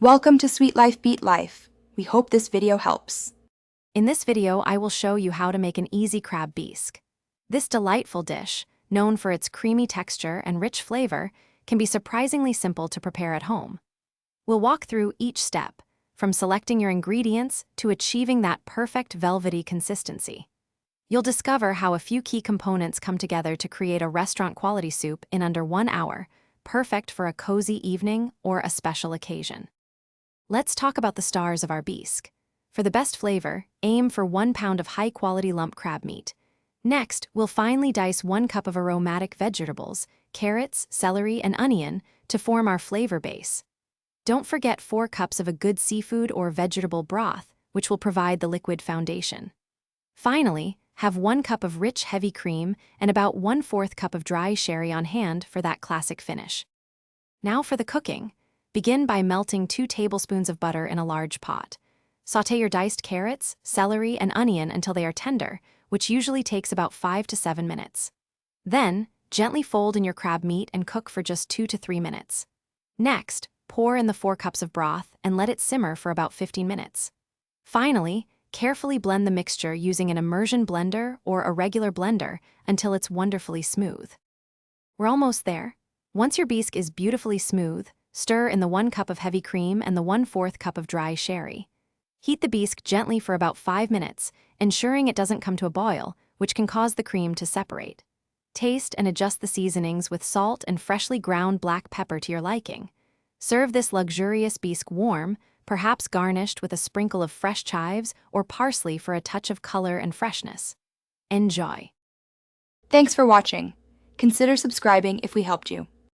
Welcome to Sweet Life Beat Life. We hope this video helps. In this video, I will show you how to make an easy crab bisque. This delightful dish, known for its creamy texture and rich flavor, can be surprisingly simple to prepare at home. We'll walk through each step, from selecting your ingredients to achieving that perfect velvety consistency. You'll discover how a few key components come together to create a restaurant-quality soup in under 1 hour, perfect for a cozy evening or a special occasion. Let's talk about the stars of our bisque. For the best flavor, aim for 1 pound of high-quality lump crab meat. Next, we'll finely dice 1 cup of aromatic vegetables, carrots, celery, and onion, to form our flavor base. Don't forget 4 cups of a good seafood or vegetable broth, which will provide the liquid foundation. Finally, have 1 cup of rich, heavy cream and about 1/4 cup of dry sherry on hand for that classic finish. Now for the cooking. Begin by melting 2 tablespoons of butter in a large pot. Sauté your diced carrots, celery, and onion until they are tender, which usually takes about 5 to 7 minutes. Then, gently fold in your crab meat and cook for just 2 to 3 minutes. Next, pour in the 4 cups of broth and let it simmer for about 15 minutes. Finally, carefully blend the mixture using an immersion blender or a regular blender until it's wonderfully smooth. We're almost there. Once your bisque is beautifully smooth, stir in the 1 cup of heavy cream and the 1/4 cup of dry sherry. Heat the bisque gently for about 5 minutes, ensuring it doesn't come to a boil, which can cause the cream to separate. Taste and adjust the seasonings with salt and freshly ground black pepper to your liking. Serve this luxurious bisque warm, perhaps garnished with a sprinkle of fresh chives or parsley for a touch of color and freshness. Enjoy! Thanks for watching. Consider subscribing if we helped you.